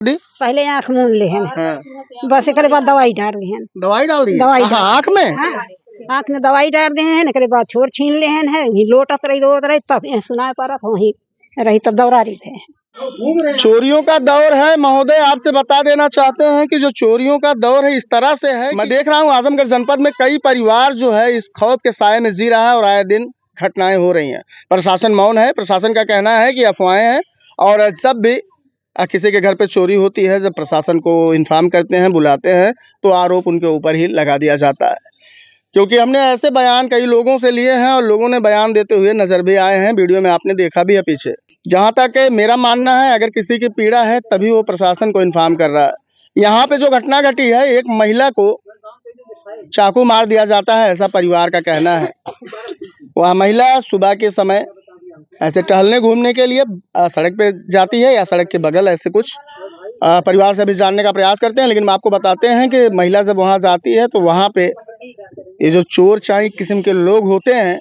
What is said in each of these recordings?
पहले आँख मूंद ले हैं, हाँ। बस एक बाद दवाई डाल दी हैं। दवाई डाल दी दवाई कहाँ, आँख में? आँख में दवाई डाल दे हैं, एक बाद छोर छीन ले हैं, लोटत रही रोत रही, तब सुनाए पारा वही रही, तब दौड़ा रही थे। चोरियों का दौर है महोदय, आपसे बता देना चाहते हैं कि जो चोरियों का दौर है इस तरह से है। मैं देख रहा हूँ आजमगढ़ जनपद में कई परिवार जो है इस खौफ के साए में जी रहा है और आए दिन घटनाएं हो रही हैं। प्रशासन मौन है। प्रशासन का कहना है कि अफवाहें हैं और जब भी किसी के घर पे चोरी होती है, जब प्रशासन को इन्फॉर्म करते हैं, बुलाते हैं, तो आरोप उनके ऊपर ही लगा दिया जाता है। क्योंकि हमने ऐसे बयान कई लोगों से लिए हैं और लोगों ने बयान देते हुए नजर भी आए हैं, वीडियो में आपने देखा भी है पीछे। जहां तक मेरा मानना है, अगर किसी की पीड़ा है तभी वो प्रशासन को इन्फॉर्म कर रहा है। यहाँ पे जो घटना घटी है, एक महिला को चाकू मार दिया जाता है, ऐसा परिवार का कहना है। वह महिला सुबह के समय ऐसे टहलने घूमने के लिए सड़क पे जाती है या सड़क के बगल, ऐसे कुछ परिवार से भी जानने का प्रयास करते हैं। लेकिन आपको बताते हैं कि महिला जब वहां जाती है तो वहां पे ये जो चोर चाई किस्म के लोग होते हैं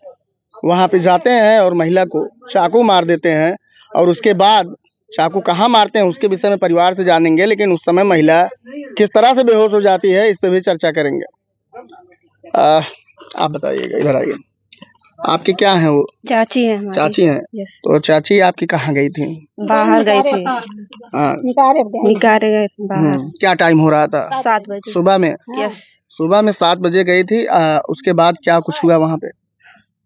वहां पे जाते हैं और महिला को चाकू मार देते हैं। और उसके बाद चाकू कहाँ मारते हैं उसके विषय में परिवार से जानेंगे, लेकिन उस समय महिला किस तरह से बेहोश हो जाती है इस पे भी चर्चा करेंगे। आप बताइएगा, इधर आइए। आपकी क्या है वो? चाची है हमारी। चाची हैं। तो चाची आपकी कहाँ गई थी? बाहर गए थे, हाँ। निकाले गए थे बाहर। क्या टाइम हो रहा था? 7 बजे सुबह में? यस। सुबह में 7 बजे गई थी। उसके बाद क्या कुछ हुआ वहाँ पे?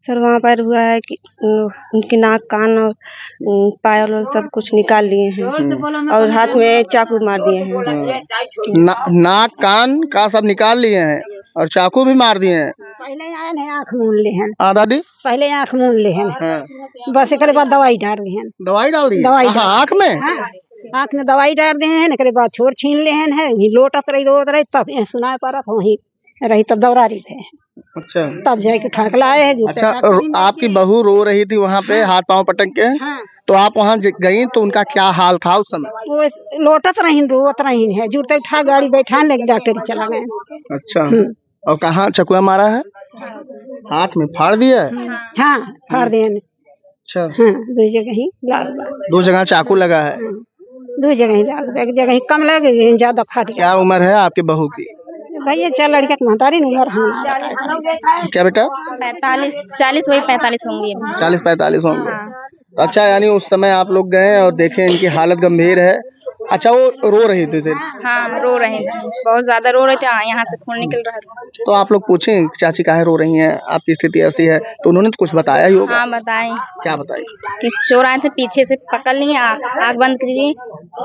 सर वहाँ पर हुआ है कि उनकी नाक कान और पायल और सब कुछ निकाल लिए हैं और हाथ में चाकू मार दिए हैं। नाक कान का सब निकाल लिए हैं और चाकू भी मार दिए हैं। पहले आए हैं आँख मूंद ले हैं। दादी पहले आँख मूंद ले हैं, हाँ। बस एक बाद दवाई डाल दी हैं। दवाई डाल दी? दवाई आँख में? आँख में दवाई डाल दे हैं, एक बाद छोर छीन ले हैं, लोटत रही रोत रही, तब सुनाए पारा वही रही, तब दौड़ा रही थे। अच्छा। तब जाके ठाक लाए हैं। अच्छा, आपकी बहू रो रही थी वहाँ पे, हाथ पांव पटक के? हाँ। तो आप वहाँ गई तो उनका क्या हाल था उस समय? वो लोटत रही, रोत रही है, जुड़ते उठा गाड़ी बैठा लेके डॉक्टर चला गए। अच्छा। और कहाँ चकुआ मारा है? हाथ में फाड़ दिया है? हाँ, फाड़ दिए। अच्छा। हाँ, 2 जगह ही लाग। 2 जगह चाकू लगा है? 2 जगह ही लाग, एक जगह ही कम लगे, ज्यादा फाट गया। क्या उम्र है आपकी बहू की? भैया 4 लड़के की महतारी उम्र है। क्या बेटा? 40 वही 45 होंगी। 40-45 होंगे। अच्छा, यानी उस समय आप लोग गए और देखे इनकी हालत गंभीर है। अच्छा, वो रो रही थी सिर्फ? हाँ, रो रहे थे, बहुत ज्यादा रो रहे थे। यहाँ से खून निकल रहा है। तो आप लोग पूछें चाची काहे रो रही हैं, आपकी स्थिति ऐसी है, तो उन्होंने तो कुछ बताया ही होगा। हाँ, बताएं। क्या बताई? कि चोर आए थे, पीछे से पकड़ लिए, आँख बंद कीजिए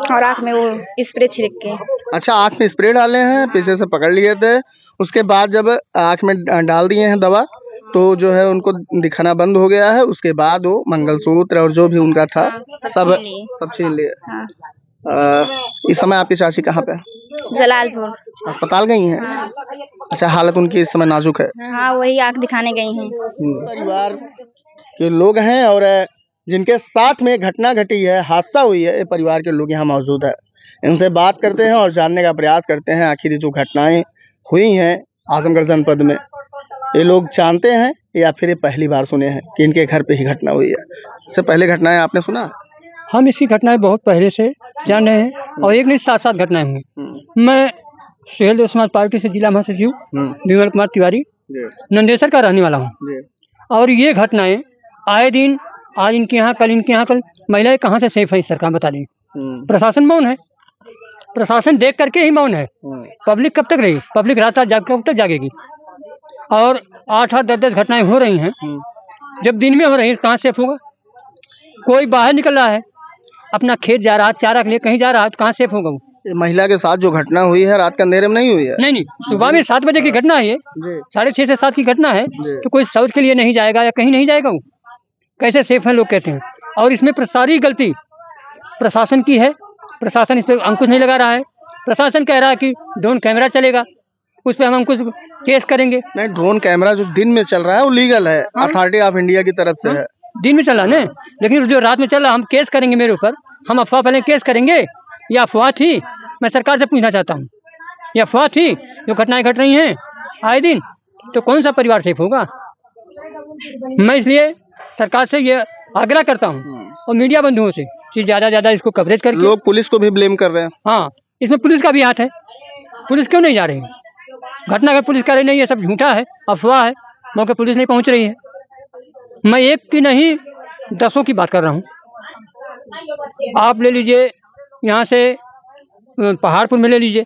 और आँख में वो स्प्रे छिड़क के। अच्छा, आँख में स्प्रे डाले हैं, पीछे से पकड़ लिए थे। उसके बाद जब आँख में डाल दिए हैं दवा तो जो है उनको दिखाना बंद हो गया है। उसके बाद वो मंगलसूत्र और जो भी उनका था सब छीन लिए। हाँ। इस समय आपकी चाची कहाँ पे? जलालपुर अस्पताल गई हैं? हाँ। अच्छा, हालत उनकी इस समय नाजुक है? हाँ, वही आँख दिखाने गई हैं। परिवार के लोग हैं और जिनके साथ में घटना घटी है, हादसा हुई है, ये परिवार के लोग यहाँ मौजूद है। इनसे बात करते हैं और जानने का प्रयास करते हैं आखिर जो घटनाएं हुई हैं आजमगढ़ जनपद में, ये लोग जानते हैं या फिर ये पहली बार सुने हैं कि इनके घर पे ही घटना हुई है। इससे पहले घटनाएं आपने सुना? हम इसकी घटनाएं बहुत पहले से जान रहे हैं और एक नहीं 7 घटनाएं हुई। मैं सुहेल देव समाज पार्टी से जिला महासचिव विमल कुमार तिवारी नंदेसर का रहने वाला हूँ। और ये घटनाएं आए दिन, आज इनके यहाँ कल इनके यहाँ कल, महिलाएं कहाँ से सेफ है सरकार बता दें। प्रशासन मौन है, प्रशासन देख करके ही मौन है। पब्लिक कब तक रहेगी? पब्लिक रात रात कब तक जागेगी? और 8-8 10-10 घटनाएं हो रही हैं। जब दिन में हो रही है कहाँ सेफ होगा? कोई बाहर निकल रहा है, अपना खेत जा रहा है, चारा के लिए कहीं जा रहा है, तो कहाँ सेफ होगा वो? महिला के साथ जो घटना हुई है रात के अंधेरे में नहीं हुई है? नहीं, सुबह में 7 बजे की घटना है, 6:30 से 7 की घटना है। तो कोई शौच के लिए नहीं जाएगा या कहीं नहीं जाएगा, वो कैसे सेफ है लोग कहते हैं। और इसमें सारी गलती प्रशासन की है। प्रशासन इस पर अंकुश नहीं लगा रहा है। प्रशासन कह रहा है कि ड्रोन कैमरा चलेगा, उस पर हम अंकुश केस करेंगे। नहीं, ड्रोन कैमरा जो दिन में चल रहा है वो लीगल है, अथॉरिटी ऑफ इंडिया की तरफ से है। दिन में चला ना, लेकिन जो रात में चल रहा हम केस करेंगे मेरे ऊपर। हम अफवाह पहले केस करेंगे। या अफवाह थी? मैं सरकार से पूछना चाहता हूँ, ये अफवाह थी? जो घटनाएं घट रही हैं आए दिन, तो कौन सा परिवार सेफ होगा? मैं इसलिए सरकार से ये आग्रह करता हूँ और मीडिया बंधुओं से चीज ज्यादा इसको कवरेज करके लोग पुलिस को भी ब्लेम कर रहे हैं। हाँ, इसमें पुलिस का भी हाथ है। पुलिस क्यों नहीं जा रही है? घटना अगर पुलिस कर रही नहीं है, सब झूठा है, अफवाह है, मौके पुलिस नहीं पहुंच रही है। मैं एक की नहीं 10 की बात कर रहा हूँ। आप ले लीजिए यहाँ से पहाड़पुर में ले लीजिए,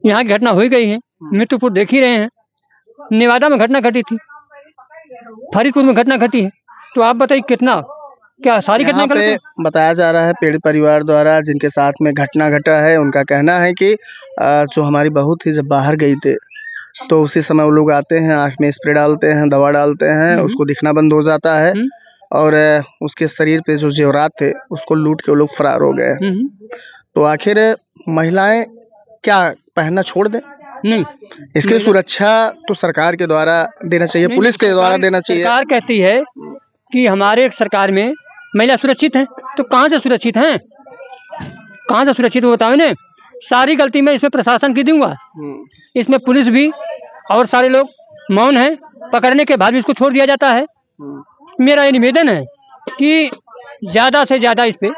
यहाँ की घटना हो गई है, मृत्युपुर देख ही रहे हैं, नेवादा में घटना घटी थी, फरीदपुर में घटना घटी है, तो आप बताइए कितना क्या सारी घटना यहाँ पे बताया जा रहा है पीड़ित परिवार द्वारा जिनके साथ में घटना घटा है, उनका कहना है कि जो हमारी बहू थी जब बाहर गई थे तो उसी समय वो लोग आते हैं, आँख में स्प्रे डालते हैं, दवा डालते हैं, उसको दिखना बंद हो जाता है और उसके शरीर पे जो जेवरात थे उसको लूट के वो लोग फरार हो गए। तो आखिर महिलाएं क्या पहनना छोड़ दें? नहीं, इसकी सुरक्षा तो सरकार के द्वारा देना चाहिए, पुलिस के द्वारा देना चाहिए। सरकार कहती है कि हमारे सरकार में महिला सुरक्षित है, तो कहाँ से सुरक्षित हैं? कहाँ से सुरक्षित बताओ ने? सारी गलती मैं इसमें प्रशासन की दूंगा, इसमें पुलिस भी और सारे लोग मौन हैं, पकड़ने के बाद भी इसको छोड़ दिया जाता है। मेरा ये निवेदन है कि ज्यादा से ज्यादा इस पे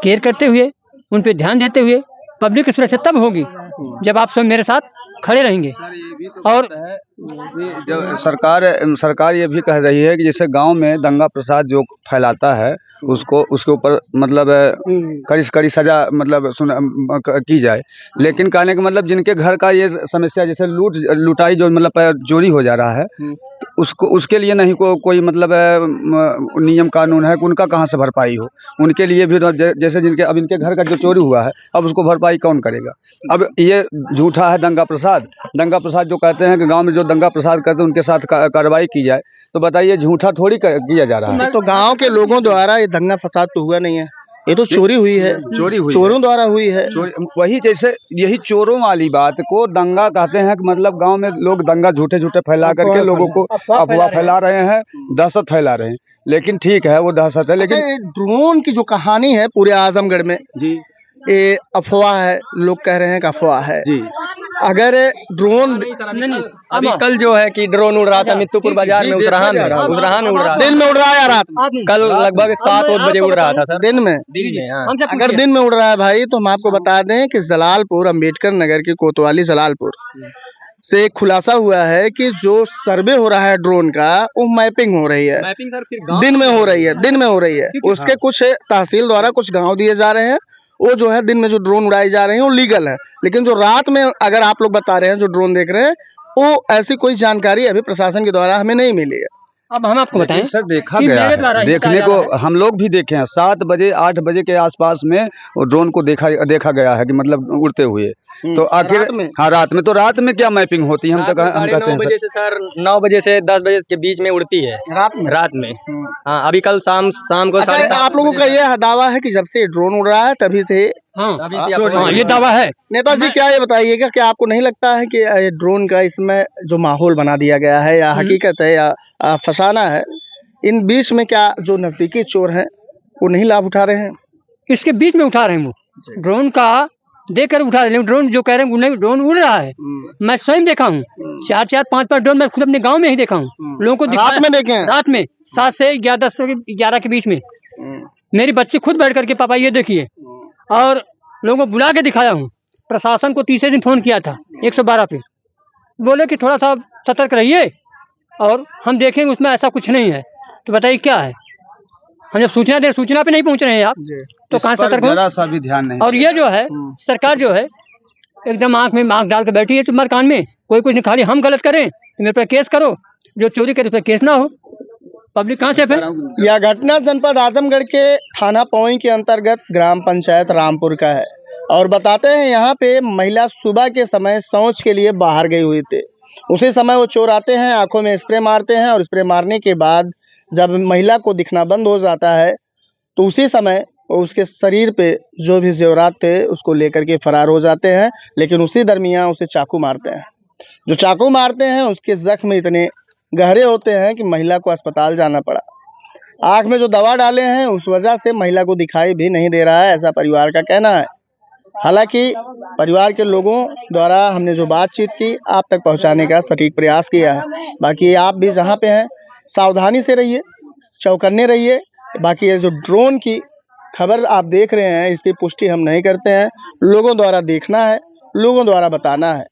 केयर करते हुए, उन पे ध्यान देते हुए, पब्लिक की सुरक्षा तब होगी जब आप सब मेरे साथ खड़े रहेंगे। और जब सरकार ये भी कह रही है कि जैसे गांव में दंगा प्रसाद जो फैलाता है उसको उसके ऊपर मतलब कड़ी सजा मतलब की जाए, लेकिन कहने का मतलब जिनके घर का ये समस्या जैसे लुटाई जो मतलब चोरी हो जा रहा है उसको उसके लिए नहीं कोई मतलब नियम कानून है कि उनका कहाँ से भरपाई हो, उनके लिए भी जैसे जिनके अब इनके घर का जो चोरी हुआ है अब उसको भरपाई कौन करेगा? अब ये झूठा है दंगा प्रसाद जो कहते हैं कि गांव में जो दंगा प्रसाद करते हैं उनके साथ कार्रवाई की जाए, तो बताइए झूठा थोड़ी किया जा रहा है। तो गांव के लोगों द्वारा ये दंगा फसाद तो हुआ नहीं है, ये तो चोरी हुई है, चोरों द्वारा हुई है। वही जैसे यही चोरों वाली बात को दंगा कहते हैं कि मतलब गांव में लोग दंगा झूठे फैला करके लोगों को अफवाह फैला रहे हैं, दहशत फैला रहे हैं, लेकिन ठीक है वो दहशत है। लेकिन ड्रोन की जो कहानी है पूरे आजमगढ़ में जी, ये अफवाह है, लोग कह रहे हैं कि अफवाह है जी। अगर ड्रोन अभी कल जो है कि ड्रोन उड़ रहा था मित्तुपुर बाजार में, उजराहान में उड़ रहा, दिन में उड़ रहा है या रात में? कल लगभग 7 बजे उड़ रहा था सर। दिन में हाँ। अगर दिन में उड़ रहा है भाई तो हम आपको बता दें कि जलालपुर अम्बेडकर नगर की कोतवाली जलालपुर से एक खुलासा हुआ है कि जो सर्वे हो रहा है ड्रोन का वो मैपिंग हो रही है, दिन में हो रही है। उसके कुछ तहसील द्वारा कुछ गाँव दिए जा रहे हैं, वो जो है दिन में जो ड्रोन उड़ाई जा रहे हैं वो लीगल है, लेकिन जो रात में अगर आप लोग बता रहे हैं जो ड्रोन देख रहे हैं वो ऐसी कोई जानकारी अभी प्रशासन के द्वारा हमें नहीं मिली है। अब हम आपको बताएं सर, देखा गया है, देखने को हम लोग भी देखे हैं, 7 बजे 8 बजे के आसपास में ड्रोन को देखा गया है कि मतलब उड़ते हुए। तो आखिर हाँ रात में, तो रात में क्या मैपिंग होती है? हम कहते हैं 9 बजे से सर 9 बजे से 10 बजे के बीच में उड़ती है रात में। हाँ, अभी कल शाम को आप लोगों का ये दावा है कि जब से ड्रोन उड़ रहा है तभी से ये दावा है। नेताजी क्या ये बताइएगा कि आपको नहीं लगता है कि ड्रोन का इसमें जो माहौल बना दिया गया है या हकीकत है या फसाना है, इन बीच में क्या जो नजदीकी चोर हैं वो नहीं लाभ उठा रहे हैं? इसके बीच में उठा रहे हैं, वो ड्रोन का देकर उठा रहे हैं। ड्रोन जो कह रहे हैं ड्रोन उड़ रहा है, मैं स्वयं देखा हूँ, 4-4, 5-5 ड्रोन मैं खुद अपने गांव में ही देखा हूँ, लोगों को रात में देखे हैं, रात में 7 से 10 से 11 के बीच में। मेरी बच्ची खुद बैठ करके पापा ये देखिए, और लोगों को बुला के दिखाया हूँ। प्रशासन को तीसरे दिन फोन किया था 112 पे, बोले कि थोड़ा सा सतर्क रहिए और हम देखेंगे उसमें ऐसा कुछ नहीं है। तो बताइए क्या है, हम जब सूचना पे नहीं पहुंच रहे हैं आप, तो कहाँ सतर्क हो? जरा सा भी ध्यान नहीं। और ये जो है सरकार जो है एकदम आंख में आंख डाल के बैठी है चुम्बर कान में, कोई कुछ नहीं, खाली हम गलत करें तो मेरे पे केस करो, जो चोरी करे उस पर केस ना हो, पब्लिक कहाँ सेफ है? यह घटना जनपद आजमगढ़ के थाना पौई के अंतर्गत ग्राम पंचायत रामपुर का है और बताते हैं यहाँ पे महिला सुबह के समय शौच के लिए बाहर गई हुई थी। उसी समय वो चोर आते हैं, आंखों में स्प्रे मारते हैं और स्प्रे मारने के बाद जब महिला को दिखना बंद हो जाता है तो उसी समय उसके शरीर पे जो भी जेवरात थे उसको लेकर के फरार हो जाते हैं। लेकिन उसी दरमियान उसे चाकू मारते हैं। जो चाकू मारते हैं उसके जख्म इतने गहरे होते हैं कि महिला को अस्पताल जाना पड़ा। आँख में जो दवा डाले हैं उस वजह से महिला को दिखाई भी नहीं दे रहा है, ऐसा परिवार का कहना है। हालांकि परिवार के लोगों द्वारा हमने जो बातचीत की आप तक पहुंचाने का सटीक प्रयास किया है। बाकी आप भी जहां पे हैं सावधानी से रहिए, चौकन्ने रहिए बाकी ये जो ड्रोन की खबर आप देख रहे हैं, इसकी पुष्टि हम नहीं करते हैं। लोगों द्वारा देखना है, लोगों द्वारा बताना है।